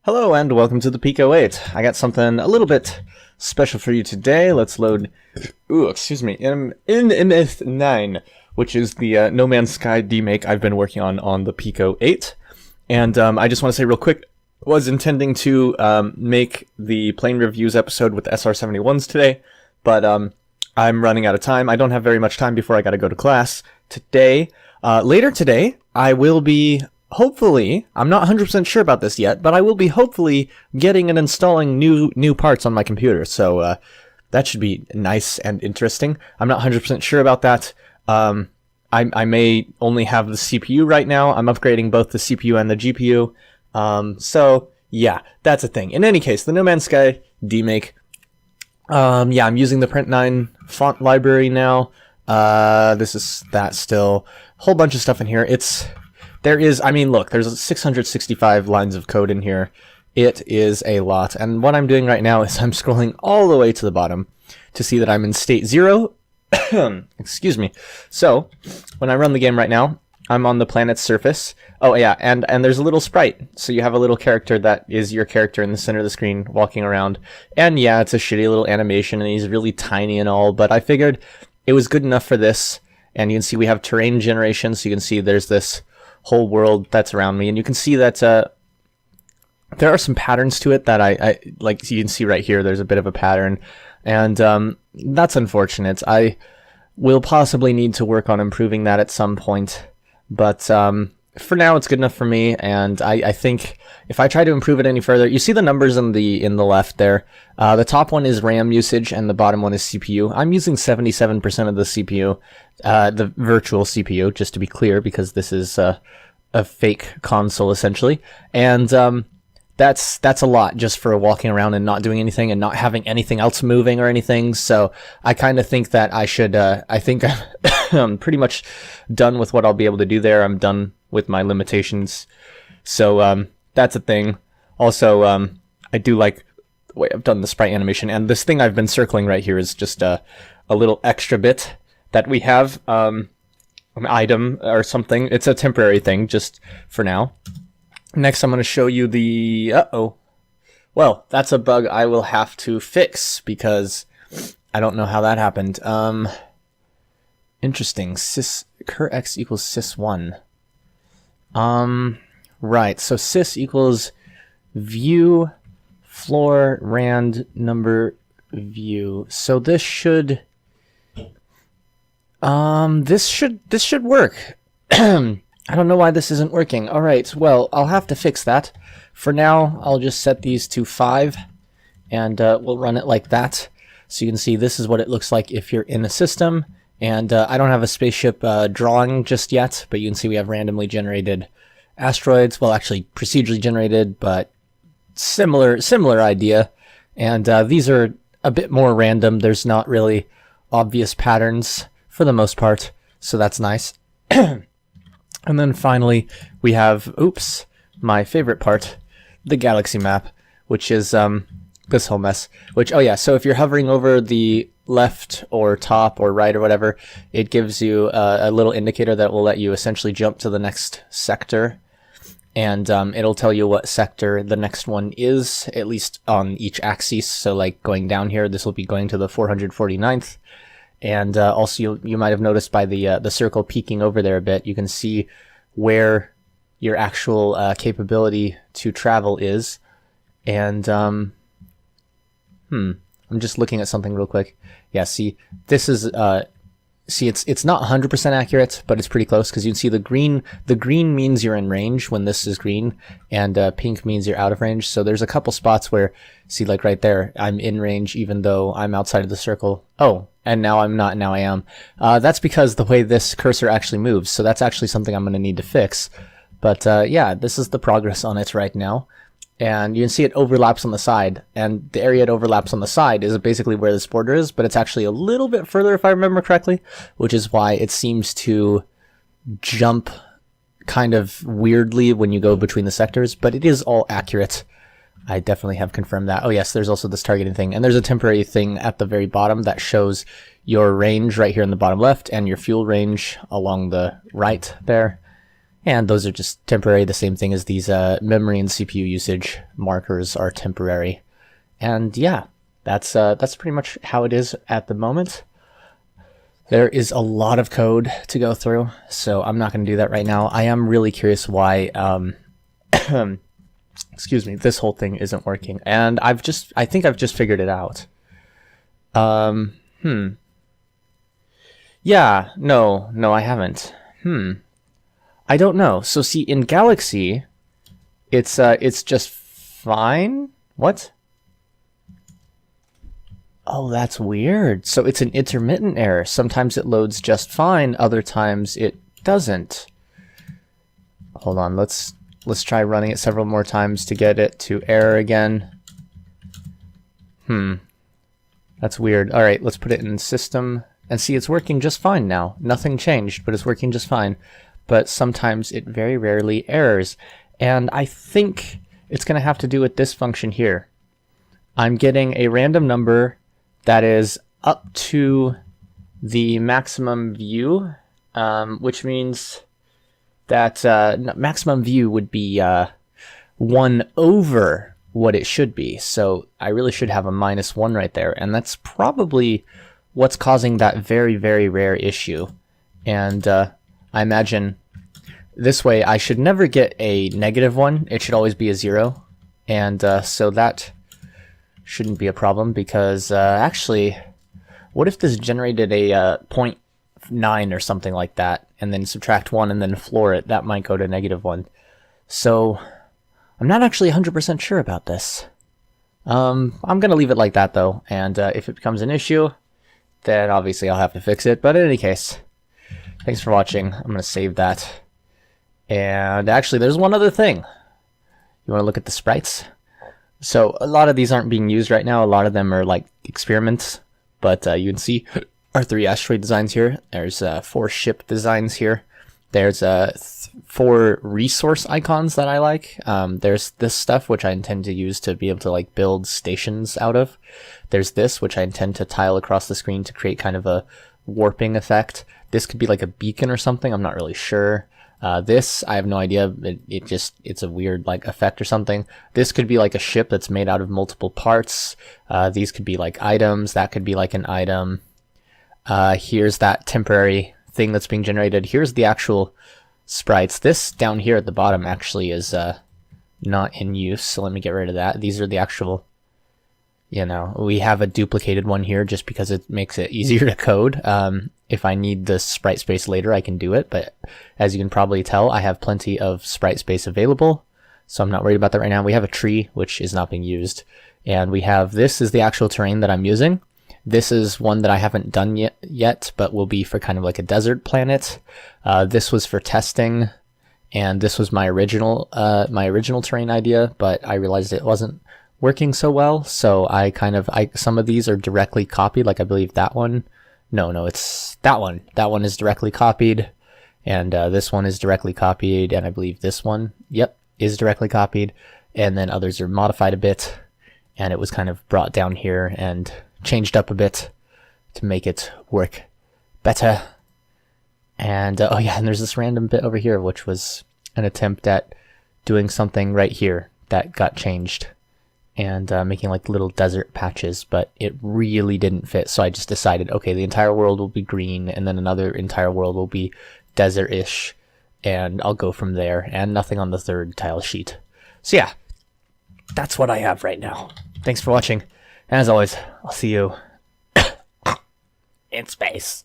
Hello and welcome to the PICO-8. I got something a little bit special for you today. Let's load, MF 9, which is the No Man's Sky Demake I've been working on the PICO-8. And I just want to say real quick, was intending to make the plane reviews episode with the SR-71s today, but I'm running out of time. I don't have very much time before I got to go to class today. Later today, I will be hopefully, I'm not 100% sure about this yet, but I will be hopefully getting and installing new parts on my computer. So that should be nice and interesting. I'm not 100% sure about that. I may only have the CPU right now. I'm upgrading both the CPU and the GPU. So yeah, that's a thing. In any case, the No Man's Sky Demake. Yeah, I'm using the Print9 font library now. This is that still. Whole bunch of stuff in here. I mean, look, there's 665 lines of code in here. It is a lot. And what I'm doing right now is I'm scrolling all the way to the bottom to see that I'm in state 0. Excuse me. So, when I run the game right now, I'm on the planet's surface. Oh, yeah, and there's a little sprite. So you have a little character that is your character in the center of the screen walking around. And yeah, it's a shitty little animation, and he's really tiny and all, but I figured it was good enough for this. And you can see we have terrain generation, so you can see there's this whole world that's around me, and you can see that there are some patterns to it that I like. You can see right here there's a bit of a pattern, and that's unfortunate. I will possibly need to work on improving that at some point, but for now it's good enough for me. And I think if I try to improve it any further, you see the numbers in the left there. The top one is RAM usage and the bottom one is CPU. I'm using 77% of the CPU, the virtual CPU, just to be clear, because this is a fake console essentially. And that's a lot just for walking around and not doing anything and not having anything else moving or anything. So I kind of think that I should, I think I'm pretty much done with what I'll be able to do there. I'm done with my limitations. So that's a thing. Also, I do like the way I've done the sprite animation, and this thing I've been circling right here is just a little extra bit that we have, an item or something. It's a temporary thing just for now. Next, I'm going to show you the... Well, that's a bug I will have to fix because I don't know how that happened. Interesting. Cur x equals sys1. Right. So sys equals view floor rand number view. So this should this should work. I don't know why this isn't working. All right, well, I'll have to fix that. For now, I'll just set these to 5, and we'll run it like that. So you can see this is what it looks like if you're in a system. And I don't have a spaceship drawing just yet, but you can see we have randomly generated asteroids. Well, actually, procedurally generated, but similar idea. And these are a bit more random. There's not really obvious patterns for the most part, so that's nice. And then finally, we have, my favorite part, the galaxy map, which is this whole mess. Which, oh yeah, so if you're hovering over the left or top or right or whatever, it gives you a little indicator that will let you essentially jump to the next sector. And it'll tell you what sector the next one is, at least on each axis. So like going down here, this will be going to the 449th. And also, you might have noticed by the circle peeking over there a bit, you can see where your actual capability to travel is. And I'm just looking at something real quick. Yeah, see, this is it's not 100% accurate, but it's pretty close because you can see the green. The green means you're in range when this is green, and pink means you're out of range. So there's a couple spots where, see, like right there, I'm in range even though I'm outside of the circle. Oh. And now I'm not, now I am. That's because the way this cursor actually moves, so that's actually something I'm going to need to fix. But yeah, this is the progress on it right now. And you can see it overlaps on the side, and the area it overlaps on the side is basically where this border is, but it's actually a little bit further if I remember correctly, which is why it seems to jump kind of weirdly when you go between the sectors, but it is all accurate. I definitely have confirmed that. Oh yes, there's also this targeting thing, and there's a temporary thing at the very bottom that shows your range right here in the bottom left and your fuel range along the right there. And those are just temporary, the same thing as these memory and CPU usage markers are temporary. And yeah, that's pretty much how it is at the moment. There is a lot of code to go through, so I'm not going to do that right now. I am really curious why, excuse me, this whole thing isn't working. And I think I've just figured it out. Yeah, no, I haven't. I don't know. So see, in Galaxy, it's just fine. What? Oh, that's weird. So it's an intermittent error. Sometimes it loads just fine, other times it doesn't. Hold on, let's try running it several more times to get it to error again. That's weird. All right, let's put it in system and see it's working just fine now. Nothing changed, but it's working just fine. But sometimes it very rarely errors. And I think it's going to have to do with this function here. I'm getting a random number that is up to the maximum view, which means that maximum view would be 1 over what it should be. So I really should have a -1 right there. And that's probably what's causing that very, very rare issue. And I imagine this way I should never get a -1. It should always be a 0. And so that shouldn't be a problem, because actually, what if this generated a 0.9 or something like that, and then subtract 1 and then floor it? That might go to -1. So I'm not actually 100% sure about this. I'm going to leave it like that though, and if it becomes an issue, then obviously I'll have to fix it. But in any case, thanks for watching. I'm going to save that. And actually, there's one other thing. You want to look at the sprites? So a lot of these aren't being used right now. A lot of them are like experiments, but you can see our 3 asteroid designs here. There's 4 ship designs here. There's 4 resource icons that I like. There's this stuff which I intend to use to be able to like build stations out of. There's this which I intend to tile across the screen to create kind of a warping effect. This could be like a beacon or something. I'm not really sure. This, I have no idea. It's a weird like effect or something. This could be like a ship that's made out of multiple parts. These could be like items. That could be like an item. Here's that temporary thing that's being generated. Here's the actual sprites. This down here at the bottom actually is not in use, so let me get rid of that. These are the actual, you know, we have a duplicated one here just because it makes it easier to code. If I need the sprite space later, I can do it, but as you can probably tell, I have plenty of sprite space available, so I'm not worried about that right now. We have a tree, which is not being used, and we have, this is the actual terrain that I'm using. This is one that I haven't done yet, but will be for kind of like a desert planet. This was for testing, and this was my original terrain idea, but I realized it wasn't working so well, so some of these are directly copied, like I believe that one. No, it's that one. That one is directly copied, and this one is directly copied, and I believe this one, yep, is directly copied, and then others are modified a bit, and it was kind of brought down here and changed up a bit to make it work better. And oh yeah, and there's this random bit over here, which was an attempt at doing something right here that got changed, and making like little desert patches, but it really didn't fit. So I just decided, okay, the entire world will be green, and then another entire world will be desert-ish, and I'll go from there, and nothing on the 3rd tile sheet. So yeah, that's what I have right now. Thanks for watching, and as always, I'll see you in space.